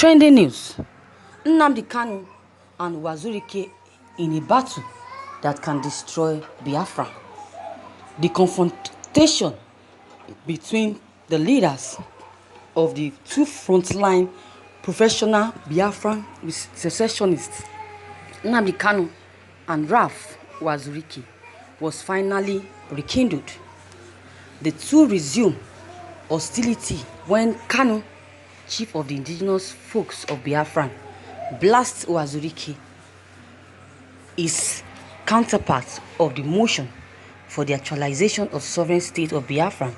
Trending news: Nnamdi Kanu and Nwazuirike in a battle that can destroy Biafra. The confrontation between the leaders of the two frontline professional Biafran secessionists, Nnamdi Kanu and Ralph Nwazuirike, was finally rekindled. The two resumed hostility when Kanu, chief of the indigenous folks of Biafra, blasts Nwazuirike, his counterpart of the motion for the actualization of sovereign state of Biafra,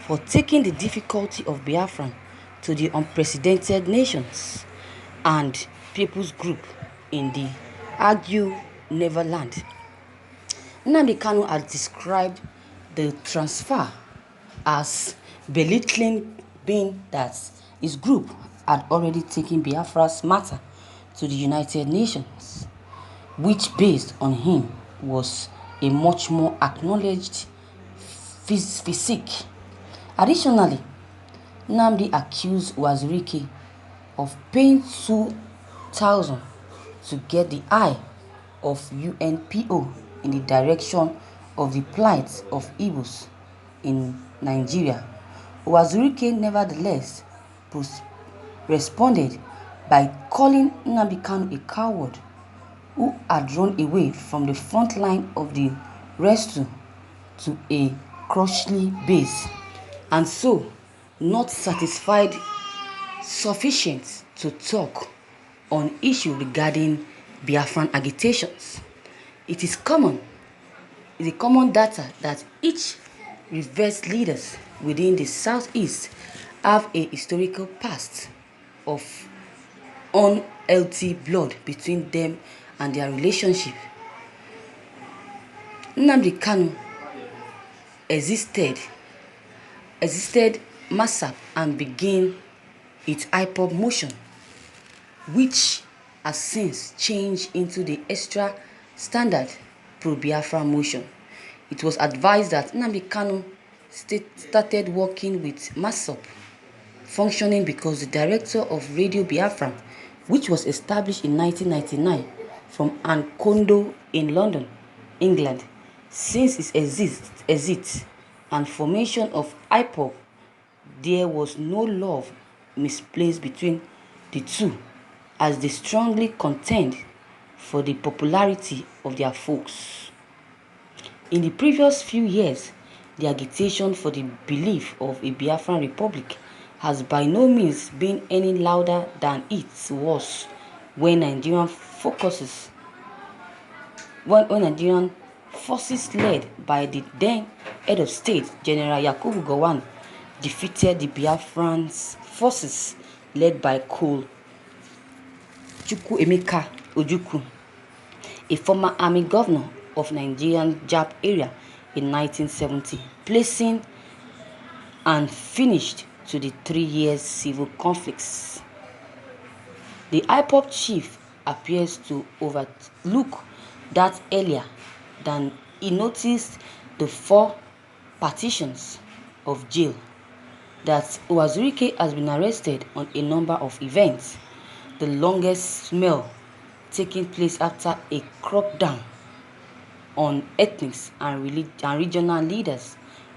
for taking the difficulty of Biafra to the unprecedented nations and people's group in the argue Neverland. Nnamdi Kanu has described the transfer as belittling, being that his group had already taken Biafra's matter to the United Nations, which based on him was a much more acknowledged physique. Additionally, Nnamdi accused Nwazuirike of paying 2,000 to get the eye of UNPO in the direction of the plight of Igbos in Nigeria. Nwazuirike nevertheless responded by calling Nnamdi Kanu a coward who had run away from the front line of the rescue to a Crossley base, and so not satisfied sufficient to talk on issues regarding Biafran agitations. It is common data that each reversed leaders within the Southeast have a historical past of unhealthy blood between them and their relationship. Nnamdi Kanu existed massacre and began its Ipob motion, which has since changed into the extra standard pro-Biafra motion. It was advised that Nnamdi Kanu started working with MASSOP, functioning because the director of Radio Biafra, which was established in 1999 from Ankondo in London, England. Since its exit and formation of Ipob, there was no love misplaced between the two, as they strongly contend for the popularity of their folks. In the previous few years, the agitation for the belief of a Biafran republic has by no means been any louder than it was when Nigerian forces led by the then head of state, General Yakubu Gowon, defeated the Biafrans forces led by Col. Chukwuemeka Ojukwu, a former army governor of Nigerian Jap area in 1970, placing and finished to the 3 years civil conflicts. The Ipob chief appears to overlook that earlier than he noticed the 4 partitions of jail that Nwazuirike has been arrested on a number of events, the longest smell taking place after a crackdown on ethnic and regional leaders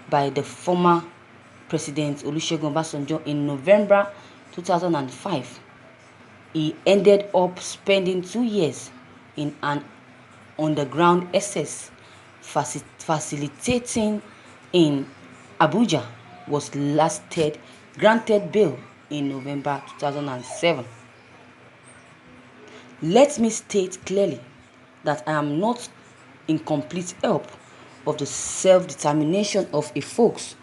by the former President Olusegun Obasanjo in November 2005. He ended up spending 2 years in an underground SS facilitating in Abuja, was granted bail in November 2007. Let me state clearly that I am not in complete help of the self-determination of a folks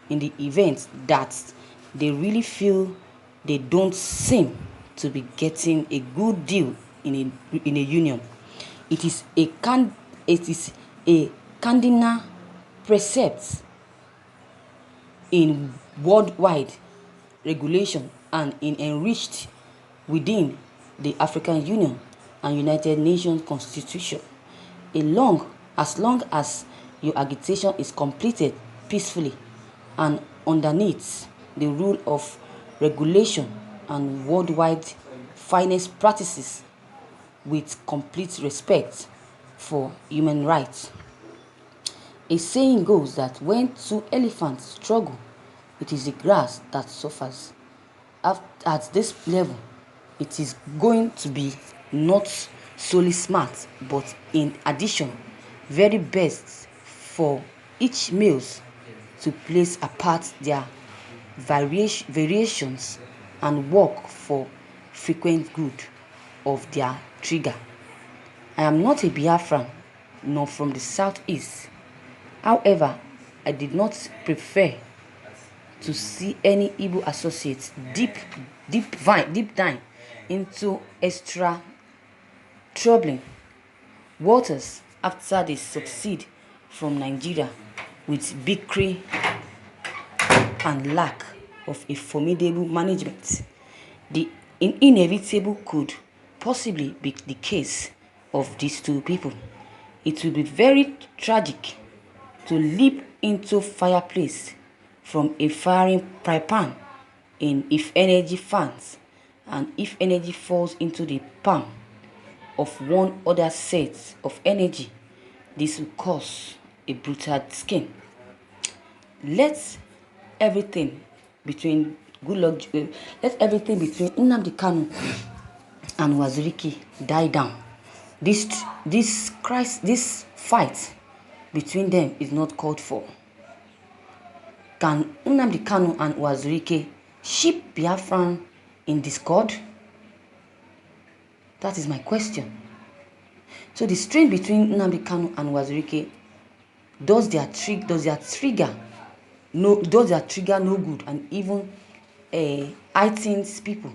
in the event that they really feel they don't seem to be getting a good deal in a union. It is a cardinal precept in worldwide regulation and enriched within the African Union and United Nations Constitution. As long as your agitation is completed peacefully and underneath the rule of regulation and worldwide finest practices with complete respect for human rights. A saying goes that when two elephants struggle, it is the grass that suffers. At this level, it is going to be not solely smart, but in addition, very best for each males to place apart their variations and work for frequent good of their trigger. I am not a Biafran, nor from the southeast. However, I did not prefer to see any Igbo associates deep dive into extra troubling waters after they succeed from Nigeria with victory and lack of a formidable management. The inevitable could possibly be the case of these two people. It will be very tragic to leap into fireplace from a firing fry pan if energy fans and if energy falls into the palm of one other set of energy, this will cause a brutal skin. Let everything between Nnamdi Kanu and Nwazuirike die down. This fight between them is not called for. Can Nnamdi Kanu and Nwazuirike ship Biafran in discord? That is my question. So the strain between Nnamdi Kanu and Nwazuirike, does their trigger no good and even heightens people?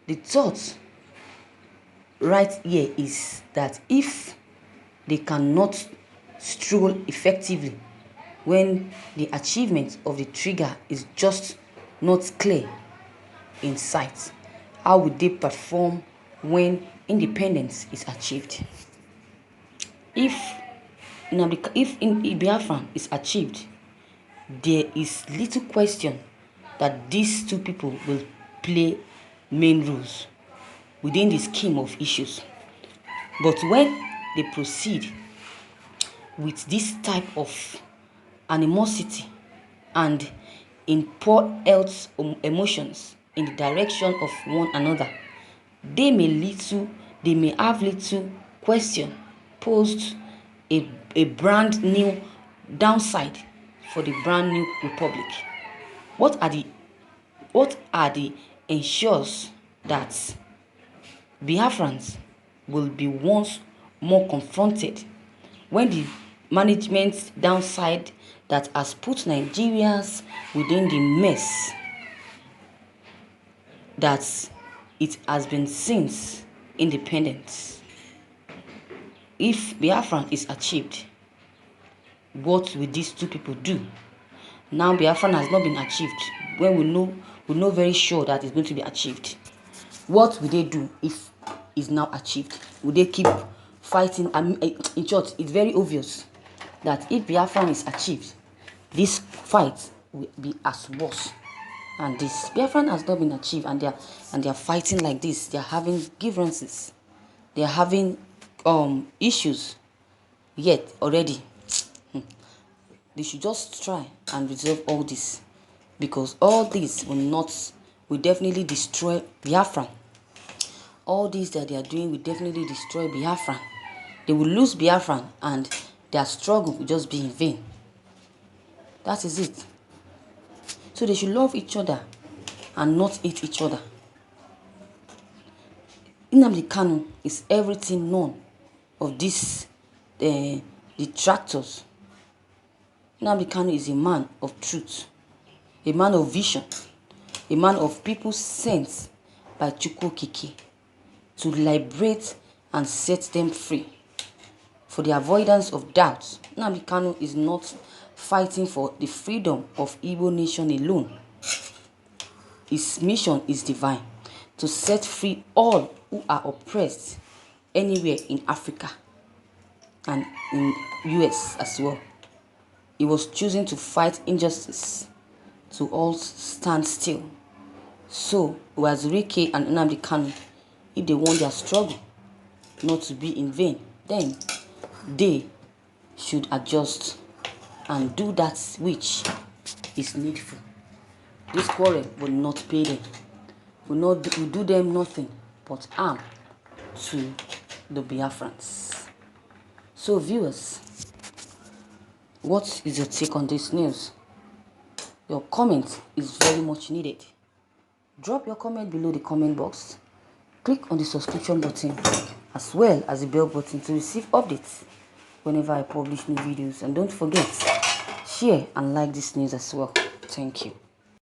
The thought right here is that if they cannot stroll effectively when the achievement of the trigger is just not clear in sight, how would they perform when independence is achieved? If Biafran is achieved, there is little question that these two people will play main roles within the scheme of issues. But when they proceed with this type of animosity and in poor health emotions in the direction of one another, they may have little question posed a brand new downside for the brand new republic. What are the ensures that Biafrans will be once more confronted when the management downside that has put Nigerians within the mess that it has been since independence? If Biafran is achieved, what will these two people do? Now Biafran has not been achieved. When we know very sure that it's going to be achieved. What will they do if it's now achieved? Will they keep fighting? In short, it's very obvious that if Biafran is achieved, this fight will be as worse. And this Biafran has not been achieved, and they are fighting like this. They are having grievances. They are having issues. Yet already, they should just try and resolve all this, because all this will definitely destroy Biafran. All this that they are doing will definitely destroy Biafran. They will lose Biafran, and their struggle will just be in vain. That is it. So they should love each other and not hate each other. Nnamdi Kanu is everything known of these detractors. Nnamdi Kanu is a man of truth, a man of vision, a man of people sent by Chukwu Okike to liberate and set them free. For the avoidance of doubt, Nnamdi Kanu is not fighting for the freedom of Igbo nation alone. His mission is divine, to set free all who are oppressed anywhere in Africa and in US as well. He was choosing to fight injustice to all stand still, So Nwazuirike and Nnamdi Kanu, if they want their struggle not to be in vain, then they should adjust and do that which is needful. This quarrel will not pay them, will do them nothing but harm to the Biafrans. So viewers, what is your take on this news? Your comment is very much needed. Drop your comment below the comment box. Click on the subscription button as well as the bell button to receive updates whenever I publish new videos. And don't forget, share and like this news as well. Thank you.